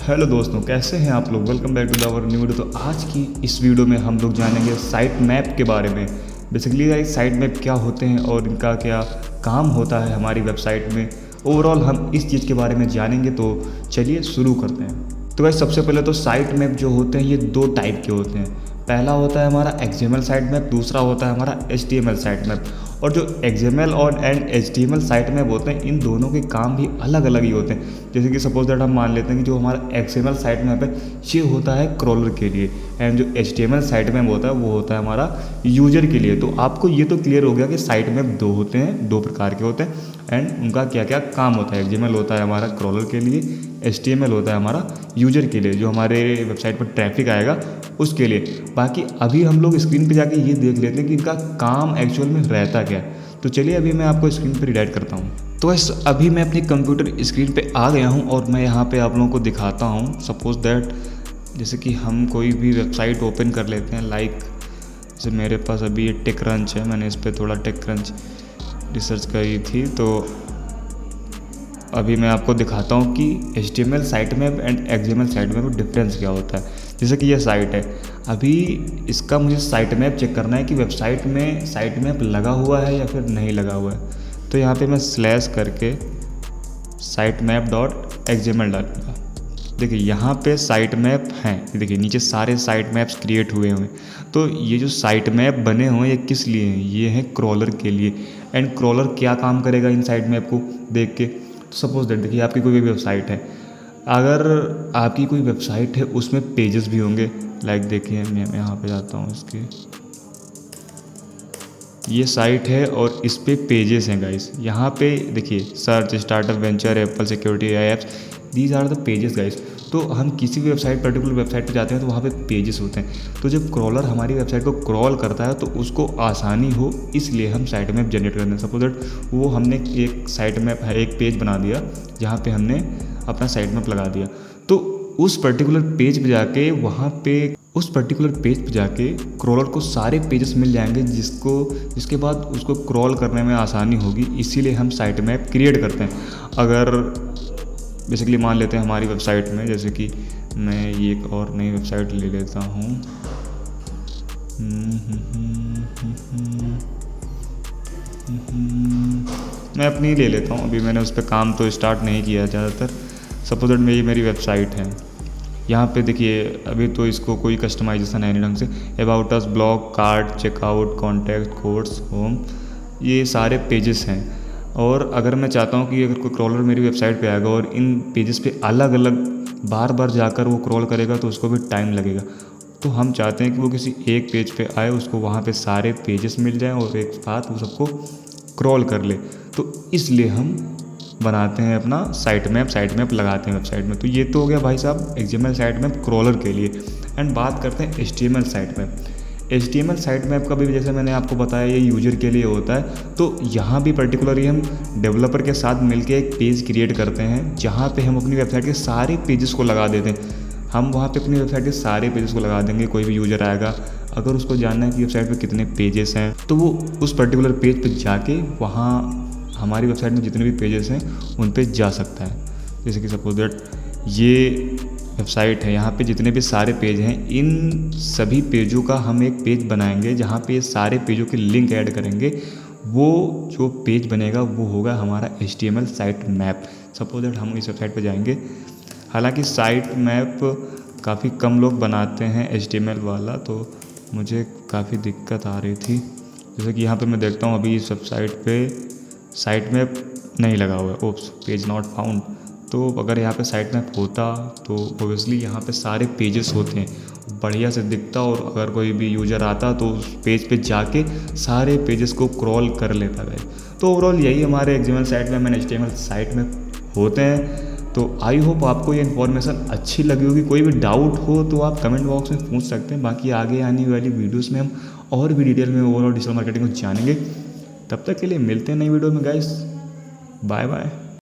Hello दोस्तों, कैसे हैं आप लोग। Welcome back to our new video. तो आज की इस वीडियो में हम लोग जानेंगे साइट मैप के बारे में। बेसिकली गाइस, साइट मैप क्या होते हैं और इनका क्या काम होता है हमारी वेबसाइट में। ओवरऑल हम इस चीज़ के बारे में जानेंगे, तो चलिए शुरू करते हैं। तो गाइस, सबसे पहले तो साइट मैप जो होते हैं ये दो टाइप के होते हैं। पहला होता है हमारा XML साइट मैप, दूसरा होता है हमारा HTML साइट मैप। और जो XML और HTML साइट मैप होते हैं, इन दोनों के काम भी अलग अलग ही होते हैं। जैसे कि सपोज दैट हम मान लेते हैं कि जो हमारा XML साइट मैप है ये होता है क्रॉलर के लिए, एंड जो HTML साइट मैप होता है वो होता है हमारा यूजर के लिए। तो आपको ये तो क्लियर हो गया कि साइट मैप दो होते हैं, दो प्रकार के होते हैं एंड उनका क्या क्या काम होता है। XML होता है हमारा क्रॉलर के लिए, HTML होता है हमारा यूजर के लिए, जो हमारे वेबसाइट पर ट्रैफिक आएगा उसके लिए। बाकी अभी हम लोग स्क्रीन पे जाके ये देख लेते हैं कि इनका काम एक्चुअल में रहता क्या है। तो चलिए अभी मैं आपको स्क्रीन पे रिडायरेक्ट करता हूँ। तो बस अभी मैं अपनी कंप्यूटर स्क्रीन पे आ गया हूँ और मैं यहाँ पे आप लोगों को दिखाता हूँ। सपोज दैट जैसे कि हम कोई भी वेबसाइट ओपन कर लेते हैं, लाइक जैसे मेरे पास अभी ये टेकक्रंच है, मैंने इस पर थोड़ा टेकक्रंच रिसर्च करी थी। तो अभी मैं आपको दिखाता हूँ कि HTML site map and XML site map में डिफरेंस क्या होता है। जैसे कि ये साइट है, अभी इसका मुझे साइट मैप चेक करना है कि वेबसाइट में साइट मैप लगा हुआ है या फिर नहीं लगा हुआ है। तो यहाँ पे मैं स्लैश करके साइट मैप डॉट XML डालूँगा। देखिए यहाँ पे साइट मैप हैं, देखिए नीचे सारे साइट मैप्स क्रिएट हुए हैं। तो ये जो साइट मैप बने हुए हैं ये किस लिए हैं, ये हैं क्रॉलर के लिए। एंड क्रॉलर क्या काम करेगा इन साइट मैप को देख के। तो सपोज दैट देखिए आपकी कोई भी वेबसाइट है, अगर आपकी कोई वेबसाइट है उसमें पेजेस भी होंगे। लाइक देखिए मैं यहाँ पे जाता हूँ, इसके ये साइट है और इस पे पेजेस हैं गाइस। यहाँ पे देखिए search, startup, venture, Apple, security, apps, these are the pages guys. तो हम किसी भी वेबसाइट, पर्टिकुलर वेबसाइट पे जाते हैं तो वहाँ पे पेजेस होते हैं। तो जब क्रॉलर हमारी वेबसाइट को क्रॉल करता है तो उसको आसानी हो इसलिए हम साइट मैप जनरेट करते हैं। सपोज दैट वो हमने एक साइट मैप है, एक पेज बना दिया जहाँ पे हमने अपना साइट मैप लगा दिया। तो उस पर्टिकुलर पेज पे जाके क्रॉलर को सारे पेजेस मिल जाएंगे जिसके बाद उसको क्रॉल करने में आसानी होगी। इसीलिए हम साइट मैप क्रिएट करते हैं। अगर बेसिकली मान लेते हैं हमारी वेबसाइट में, जैसे कि मैं ये एक और नई वेबसाइट ले लेता हूँ। मैं अपनी ले लेता हूँ, अभी मैंने उस पर काम तो स्टार्ट नहीं किया ज़्यादातर। सपोज दैट मेरी वेबसाइट है, यहाँ पे देखिए अभी तो इसको कोई कस्टमाइजेशन है नहीं ढंग से। About us, blog, card, checkout, contact, course, home, ये सारे पेजेस हैं। और अगर मैं चाहता हूँ कि अगर कोई क्रॉलर मेरी वेबसाइट पे आएगा और इन पेजेस पे अलग अलग बार बार जाकर वो क्रॉल करेगा तो उसको भी टाइम लगेगा। तो हम चाहते हैं कि वो किसी एक पेज पे आए, उसको वहाँ पे सारे पेजेस मिल जाएं और एक साथ वो सबको क्रॉल कर ले। तो इसलिए हम बनाते हैं अपना साइट मैप लगाते हैं वेबसाइट में। तो ये तो हो गया भाई साहब XML साइट मैप क्रॉलर के लिए। एंड बात करते हैं HTML site map. HTML site map का भी जैसे मैंने आपको बताया ये यूजर के लिए होता है। तो यहाँ भी पर्टिकुलरली हम डेवलपर के साथ मिलकर एक पेज क्रिएट करते हैं जहाँ पे हम अपनी वेबसाइट के सारे पेजेस को लगा देते हैं। हम वहाँ पे अपनी वेबसाइट के सारे पेजेस को लगा देंगे। कोई भी यूजर आएगा, अगर उसको जानना है कि वेबसाइट पे कितने पेजेस हैं, तो वो उस पर्टिकुलर पेज पे जाके वहाँ हमारी वेबसाइट में जितने भी पेजेस हैं उन पे जा सकता है। जैसे कि सपोज दैट ये वेबसाइट है, यहाँ पे जितने भी सारे पेज हैं, इन सभी पेजों का हम एक पेज बनाएंगे जहाँ पे सारे पेजों के लिंक ऐड करेंगे। वो जो पेज बनेगा वो होगा हमारा HTML site map. Suppose that हम इस वेबसाइट पे जाएंगे, हालांकि साइट मैप काफ़ी कम लोग बनाते हैं HTML वाला, तो मुझे काफ़ी दिक्कत आ रही थी। जैसे कि यहाँ पे मैं देखता हूँ अभी इस वेबसाइट पे साइट मैप नहीं लगा हुआ है, ओप्स, पेज नॉट फाउंड। तो अगर यहाँ पे साइट मैप होता तो ओबियसली यहाँ पे सारे पेजेस होते हैं, बढ़िया से दिखता, और अगर कोई भी यूज़र आता तो उस पेज पे जाके सारे पेजेस को क्रॉल कर लेता है। तो ओवरऑल यही हमारे XML site map and HTML site map होते हैं। तो आई होप आपको ये इन्फॉर्मेशन अच्छी लगी होगी। कोई भी डाउट हो तो आप कमेंट बॉक्स में पूछ सकते हैं। बाकी आगे आने वाली वीडियोस में हम और भी डिटेल में ओवरऑल डिजिटल मार्केटिंग को जानेंगे। तब तक के लिए मिलते हैं नई वीडियो में गाइस, बाय बाय।